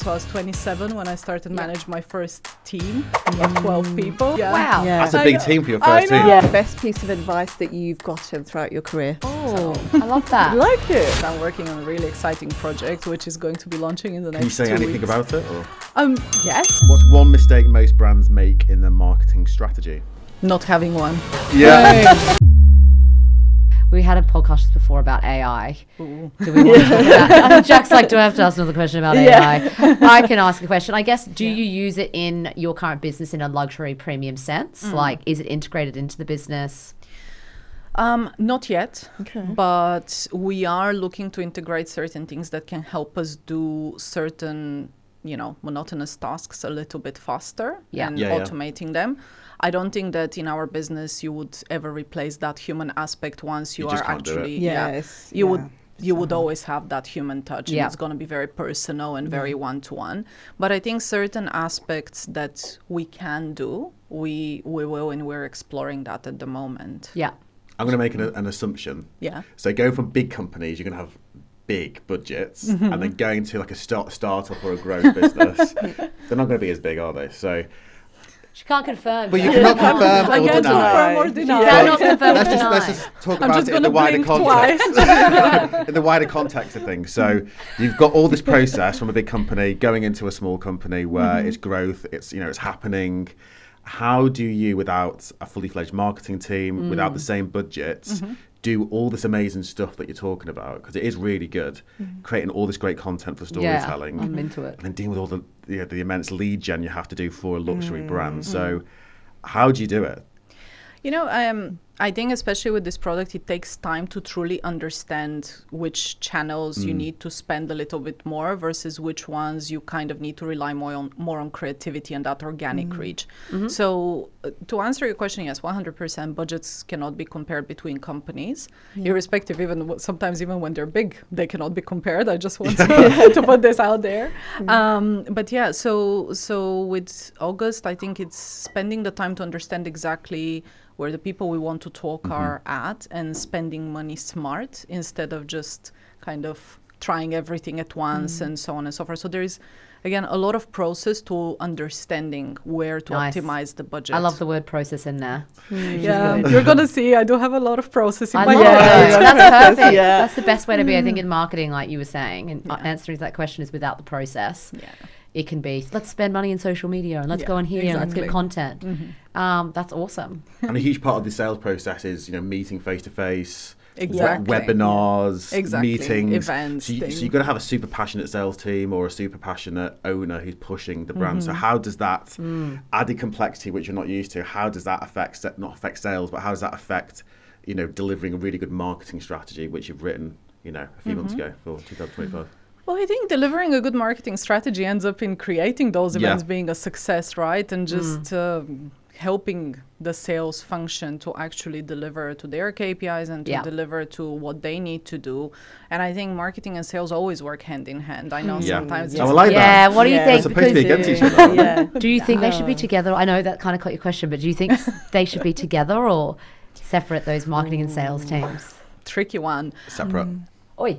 So I was 27 when I started manage my first team of 12 people. Yeah. Wow. Yeah. That's a big team for your first team. Yeah. Best piece of advice that you've gotten throughout your career? Oh, I love that. I like it. I'm working on a really exciting project, which is going to be launching in the next 2 weeks. Can you say anything about it? Or? Yes. What's one mistake most brands make in their marketing strategy? Not having one. Yeah. We had a podcast just before about AI. Do we want to talk about Jack's like, do I have to ask another question about AI? I can ask a question. I guess, do you use it in your current business in a luxury premium sense? Like, is it integrated into the business? Not yet, but we are looking to integrate certain things that can help us do certain, monotonous tasks a little bit faster and automating them. I don't think that in our business you would ever replace that human aspect once you are actually, you would always have that human touch. And it's going to be very personal and very one-to-one. But I think certain aspects that we can do, we will, and we're exploring that at the moment. Yeah. I'm going to make an assumption. Yeah. So going from big companies, you're going to have big budgets, and then going to like a startup or a growth business, they're not going to be as big, are they? So. She can't confirm. But you cannot confirm or deny. Confirm or deny. Cannot confirm or deny. Let's just talk I'm about just it in the wider context. In the wider context of things. So you've got all this process from a big company going into a small company where it's growth, it's happening. How do you, without a fully fledged marketing team, without the same budgets, do all this amazing stuff that you're talking about? Because it is really good, creating all this great content for storytelling. Yeah, I'm into it. And then dealing with all the immense lead gen you have to do for a luxury brand. So how do you do it? I think especially with this product, it takes time to truly understand which channels you need to spend a little bit more versus which ones you kind of need to rely more on creativity and that organic reach. So to answer your question, yes, 100% budgets cannot be compared between companies, irrespective, sometimes even when they're big, they cannot be compared. I just want to put this out there. But yeah, so with August, I think it's spending the time to understand exactly where the people we want to talk are at and spending money smart instead of just kind of trying everything at once and so on and so forth. So there is, again, a lot of process to understanding where to optimize the budget. I love the word process in there. You're going to see I do have a lot of process in I my love head. it. That's perfect. That's the best way to be, I think, in marketing, like you were saying. And answering that question is without the process. Yeah. It can be, let's spend money in social media and let's go on here and let's get content. That's awesome. And a huge part of the sales process is, meeting face-to-face, webinars, meetings, events. So you've got to have a super passionate sales team or a super passionate owner who's pushing the brand. So how does that added complexity, which you're not used to, how does that not affect sales, but how does that affect, delivering a really good marketing strategy, which you've written, a few months ago for 2025? Well, I think delivering a good marketing strategy ends up in creating those events being a success, right? And just helping the sales function to actually deliver to their KPIs and to deliver to what they need to do. And I think marketing and sales always work hand in hand. I know sometimes it's... I like that. Yeah, what do you think? They're supposed to be against each other. Do you think they should be together? I know that kind of caught your question, but do you think they should be together or separate, those marketing and sales teams? Tricky one. Separate. Oi.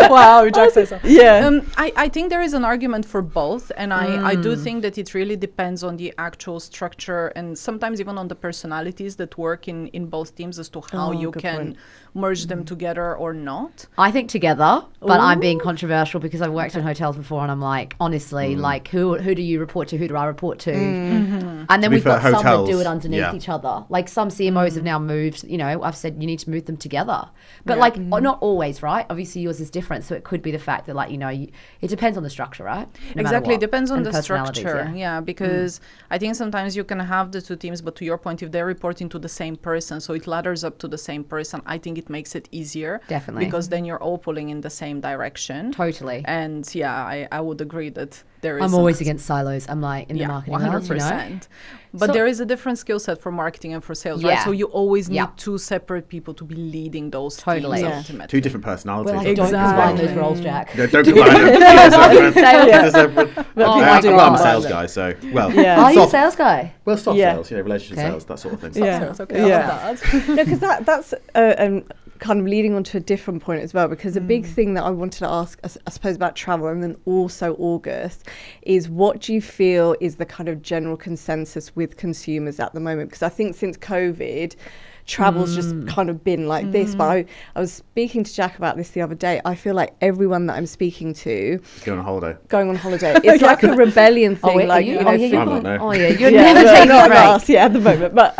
Wow, Jack says so. Yeah. I think there is an argument for both, and I do think that it really depends on the actual structure and sometimes even on the personalities that work in both teams as to how you can merge them together or not. I think together, but I'm being controversial because I've worked in hotels before and I'm like, honestly, like who do you report to? Who do I report to? And then we've got some that do it underneath each other. Like some CMOs have now moved, I've said you need to move them together. But not always, right? Obviously yours is different. So it could be the fact that it depends on the structure, right? Exactly. It depends on the structure. Yeah, because I think sometimes you can have the two teams, but to your point, if they're reporting to the same person, so it ladders up to the same person, I think it makes it easier. Definitely. Because then you're all pulling in the same direction. Totally. And I would agree that there is... I'm always against silos. I'm like in the marketing 100%. World, But there is a different skill set for marketing and for sales, right? So you always need two separate people to be leading those teams ultimately. Two different personalities. Well, don't combine those roles, Jack. No, don't combine them. I'm a sales guy, so Are you a sales guy? Well, soft sales, relationship sales, that sort of thing. Sales, okay. No, because that's kind of leading on to a different point as well, because a big thing that I wanted to ask, I suppose, about travel and then also August is, what do you feel is the kind of general consensus with consumers at the moment? Because I think since COVID, travel's just kind of been like this. But I was speaking to Jack about this the other day. I feel like everyone that I'm speaking to going on holiday. It's like a rebellion thing. You're never taking a break. At the moment. But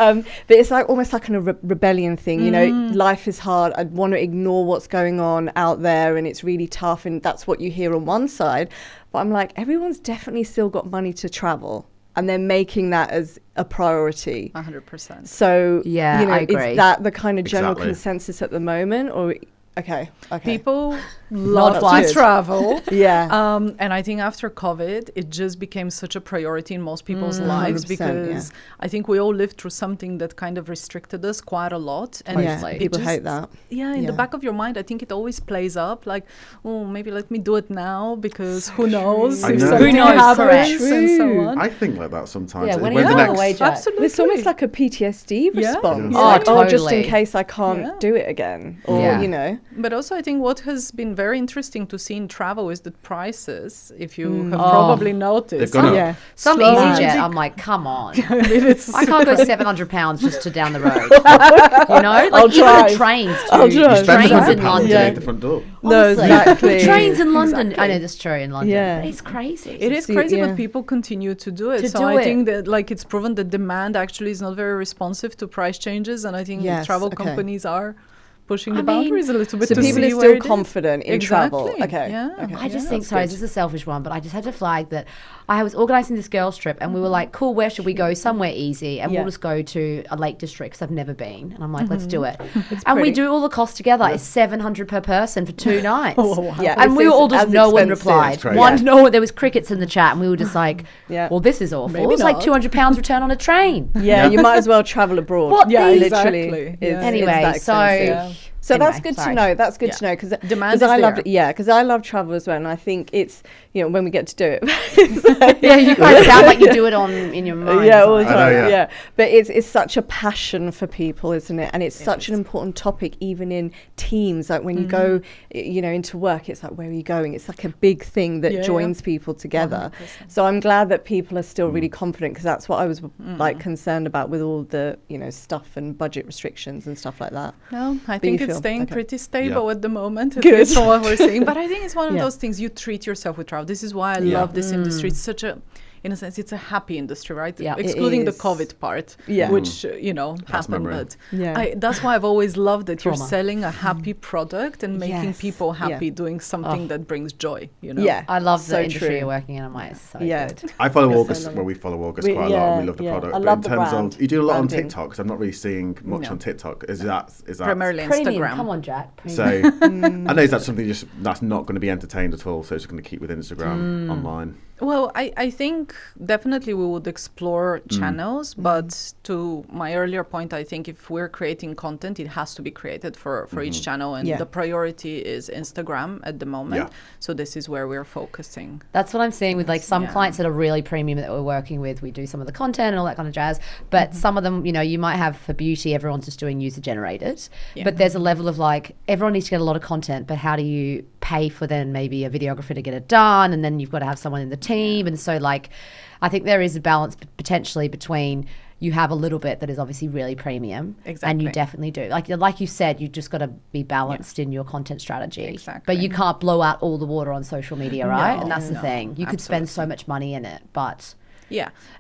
it's like almost like a rebellion thing. You know, life is hard. I want to ignore what's going on out there, and it's really tough. And that's what you hear on one side. But I'm like, everyone's definitely still got money to travel, and they're making that as a priority. 100%. So, yeah, I agree. Is that the kind of general consensus at the moment? Or, okay. People love to travel. Yeah. And I think after COVID, it just became such a priority in most people's lives, because I think we all lived through something that kind of restricted us quite a lot. And people hate that. Yeah, in the back of your mind, I think it always plays up like, oh, maybe let me do it now, because who knows if something happens and so on. I think like that sometimes. Yeah, when you're on the way, Jack. Absolutely. It's almost like a PTSD response. Yeah. Like, totally. just in case I can't do it again. Or, you know. But also I think what has been very interesting to see in travel is that prices, if you have probably noticed. They've gone up. Some EasyJet, I'm like, come on. I can't go £700 just to down the road. You know? Like, even the trains too. You spend Trains in £100 London. to make the front door. No, exactly. Trains in London. I know that's true in London. Yeah. But it's crazy. It is crazy, but people continue to do it. I think that like it's proven that demand actually is not very responsive to price changes, and I think travel companies are pushing the boundaries a little bit. So people are still confident in travel. Okay. I just think, sorry, this is a selfish one, but I just had to flag that I was organising this girls' trip, and we were like, cool, where should we go? Somewhere easy. And we'll just go to a Lake District, because I've never been. And I'm like, let's do it. And we do all the costs together. It's $700 per person for 2 nights. And we were all just, no one replied. There was crickets in the chat, and we were just like, well, this is awful. It was like £200 return on a train. Yeah, you might as well travel abroad. What? Yeah, literally. Anyway, So anyway, that's good to know. That's good to know, because I love travel as well, and I think it's, you know, when we get to do it. You guys sound like you do it in your mind. Yeah, all the time. But it's such a passion for people, isn't it? And it's such an important topic, even in teams. Like when you go, you know, into work, it's like, where are you going? It's like a big thing that joins people together. 100%. So I'm glad that people are still really confident, because that's what I was like concerned about with all the, you know, stuff and budget restrictions and stuff like that. No, I think it's staying pretty stable at the moment. Good. From what we're seeing. But I think it's one of those things, you treat yourself with travel. This is why I love this industry. It's such a, in a sense, it's a happy industry, right? Yeah, excluding the COVID part, which, you know, happened. But that's why I've always loved that you're selling a happy product and making people happy, doing something that brings joy, you know? Yeah, I love the industry you're working in. I'm like, so good. I follow August, we follow August quite a lot, and we love the product. I love but in terms of, you do a lot on TikTok, because I'm not really seeing much on TikTok. Is that primarily Premium. Instagram? Come on, Jack. So I know that's something that's not going to be entertained at all, so it's just going to keep with Instagram online. Well, I think definitely we would explore channels, but to my earlier point, I think if we're creating content, it has to be created for each channel, and the priority is Instagram at the moment. So this is where we're focusing. That's what I'm seeing with like some clients that are really premium that we're working with. We do some of the content and all that kind of jazz, but some of them, you know, you might have for beauty, everyone's just doing user generated, but there's a level of like, everyone needs to get a lot of content, but how do you pay for then maybe a videographer to get it done, and then you've got to have someone in the team, and so like I think there is a balance potentially between, you have a little bit that is obviously really premium, and you definitely do, like you said, you just got to be balanced in your content strategy, but you can't blow out all the water on social media, right? And that's the thing, you could spend so much money in it, but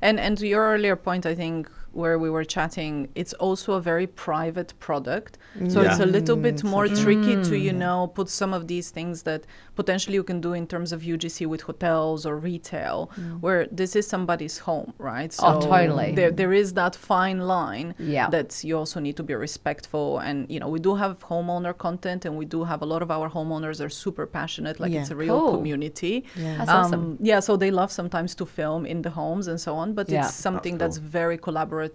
and to your earlier point, I think where we were chatting, it's also a very private product. So it's a little bit more tricky to, you know, put some of these things that potentially you can do in terms of UGC with hotels or retail, where this is somebody's home, right? So totally. There is that fine line that you also need to be respectful. And, you know, we do have homeowner content, and we do have a lot of our homeowners are super passionate, like it's a real community. That's awesome. So they love sometimes to film in the homes and so on, but it's something that's very collaborative.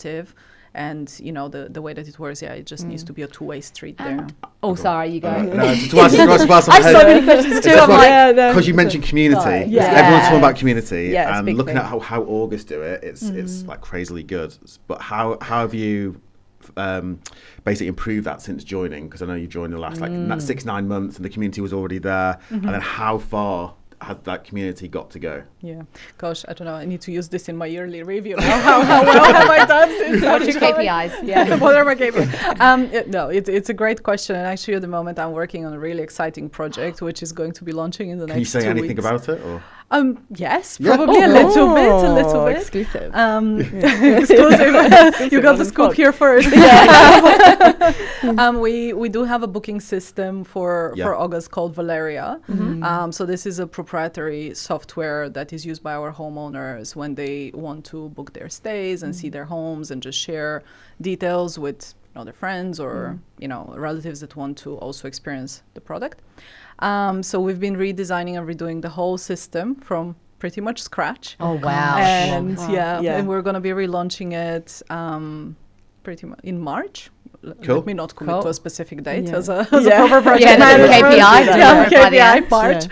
And you know the way that it works, it just needs to be a two-way street there. Oh, sorry, you go. No, I have so many questions too. I'm like, because you mentioned community. Everyone's talking about community, and looking at how August do it, it's like crazily good. But how have you basically improved that since joining? Because I know you've joined the last 6-9 months, and the community was already there. And then how far had that community got to go? Yeah, gosh, I don't know. I need to use this in my yearly review. How well have I done since? What's your KPIs? Yeah. What are my KPIs? No, it's a great question. And actually, at the moment, I'm working on a really exciting project, which is going to be launching in the next 2 weeks. Can you say anything about it? Or? Yes, probably a little bit. Exclusive. Exclusive. You got the scoop here first. We do have a booking system for August called Valeria. So this is a proprietary software that is used by our homeowners when they want to book their stays and see their homes and just share details with their friends or relatives that want to also experience the product. So we've been redesigning and redoing the whole system from pretty much scratch. Oh, wow. And and we're going to be relaunching it pretty much in March. Cool. Let me not commit to a specific date as a proper project manager. KPI March.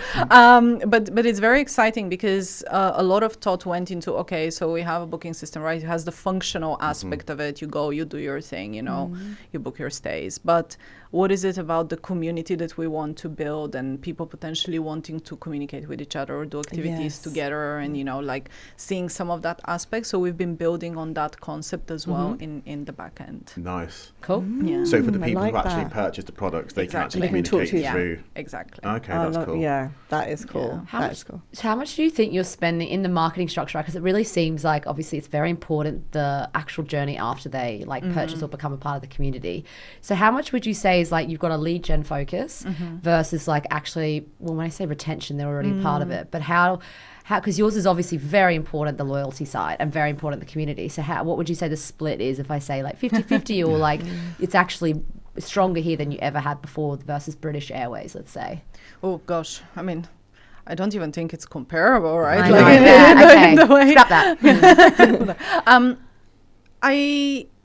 But it's very exciting because a lot of thought went into, okay, so we have a booking system, right? It has the functional aspect of it. You go, you do your thing, you book your stays. But what is it about the community that we want to build and people potentially wanting to communicate with each other or do activities together and, like seeing some of that aspect. So we've been building on that concept as well in the back end. Nice. Cool. Yeah. So for the people who actually purchase the products, they can actually communicate through. Exactly. Okay, that's cool. Yeah, that is cool. Yeah. How much do you think you're spending in the marketing structure? Because it really seems like obviously it's very important, the actual journey after they purchase or become a part of the community. So how much would you say is you've got a lead gen focus versus actually, well, when I say retention, they're already a part of it, but how, because yours is obviously very important, the loyalty side, and very important, the community. So what would you say the split is if I say 50-50 or it's actually stronger here than you ever had before versus British Airways, let's say? Oh, gosh. I mean, I don't even think it's comparable, right? Okay, scrap that.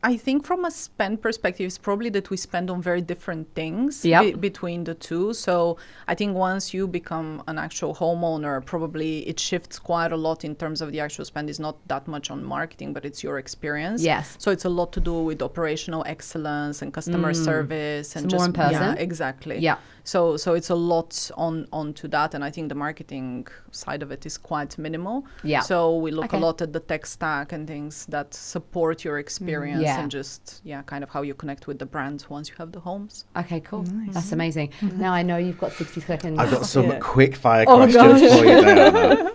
I think from a spend perspective, it's probably that we spend on very different things between the two. So I think once you become an actual homeowner, probably it shifts quite a lot in terms of the actual spend. Is not that much on marketing, but it's your experience. Yes. So it's a lot to do with operational excellence and customer service and so more in person. Yeah, exactly. Yeah. So it's a lot onto that, and I think the marketing side of it is quite minimal. Yeah. So we look a lot at the tech stack and things that support your experience and just kind of how you connect with the brand once you have the homes. Okay, cool. Nice. That's amazing. Now I know you've got 60 seconds. I've got some quick fire questions for you, Deyana.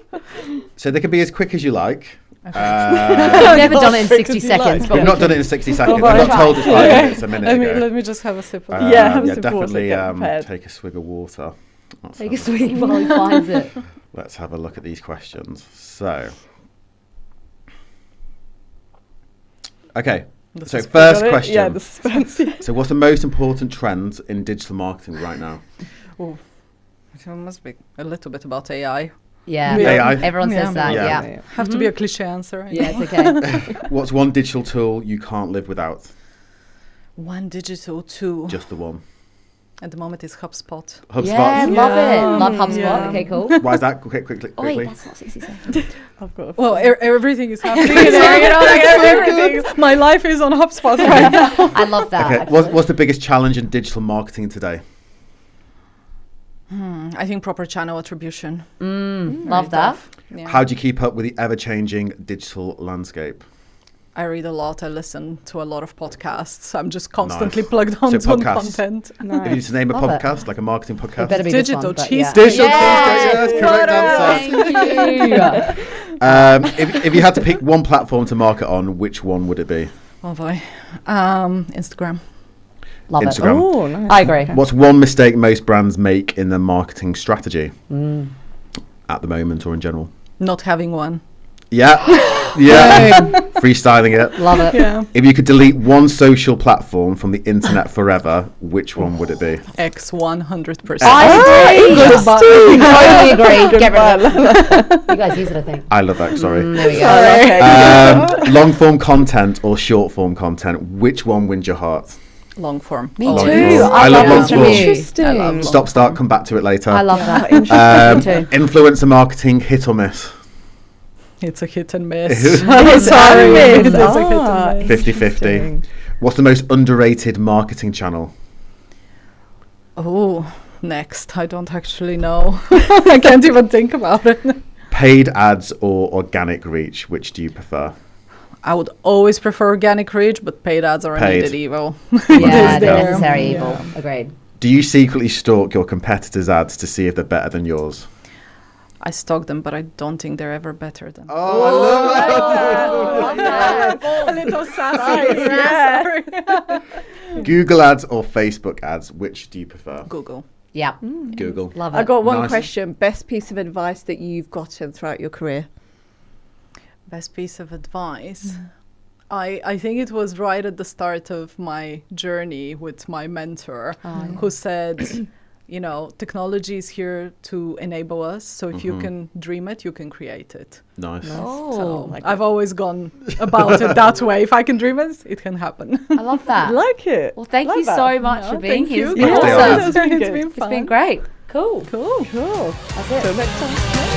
So they can be as quick as you like. Okay. I've never done it in 60 seconds. But we've not done it in 60 seconds. I've not told us 5 minutes a minute ago. Let me just have a sip of have a sip definitely of water, take a swig of water. Take a swig while he finds it. Let's have a look at these questions. So, okay. So first question. Yeah, the suspense. So what's the most important trend in digital marketing right now? Oh, it must be a little bit about AI. Yeah, AI. Everyone says that. Yeah. Have to be a cliche answer. Right? Yeah, it's okay. What's one digital tool you can't live without? One digital tool. Just the one. At the moment, it's HubSpot. HubSpot. Yeah, love it. Love HubSpot. Yeah. Okay, cool. Why is that? Quickly. Oh, wait, that's not 60 seconds. Well, everything is happening there. Everything. My life is on HubSpot right now. I love that. Okay. What's the biggest challenge in digital marketing today? I think proper channel attribution. Love that. Yeah. How do you keep up with the ever-changing digital landscape? I read a lot. I listen to a lot of podcasts. I'm just constantly plugged on content. If you just name a podcast, like a marketing podcast. It better be Digital cheese. Digital cheese. Correct answer. If you had to pick one platform to market on, which one would it be? Oh boy, Instagram. Love Instagram. it. Oh, nice. I agree. What's one mistake most brands make in their marketing strategy at the moment or in general? Not having one. Yeah. Freestyling it. Love it. Yeah. If you could delete one social platform from the internet forever, which one would it be? X 100%. I agree. Get rid of it. You guys use it, I think. I love X, sorry. There we go. Long form content or short form content, which one wins your heart? Long form. Me Long too. form. I love long form. Interesting. Stop, start, come back to it later. I love that. Influencer marketing, hit or miss? It's a hit and miss. Sorry. It is a hit and miss. 50-50. What's the most underrated marketing channel? Oh, next. I don't actually know. I can't even think about it. Paid ads or organic reach, which do you prefer? I would always prefer organic reach, but paid ads are indeed evil. Yeah, they're necessary evil. Agreed. Do you secretly stalk your competitors' ads to see if they're better than yours? I stalk them, but I don't think they're ever better than. Oh, I love that. A little sassy. Yeah. Google ads or Facebook ads, which do you prefer? Google. Yeah. Google. Love it. I got one question. Best piece of advice that you've gotten throughout your career? Best piece of advice. I think it was right at the start of my journey with my mentor, who said, you know, technology is here to enable us. So if you can dream it, you can create it. Nice. So I've always gone about it that way. If I can dream it, it can happen. I love that. I like it. Well, thank you so much for being here. It's It's been been awesome. awesome. It's been fun. It's been great. Cool. Cool. That's it. Till next time.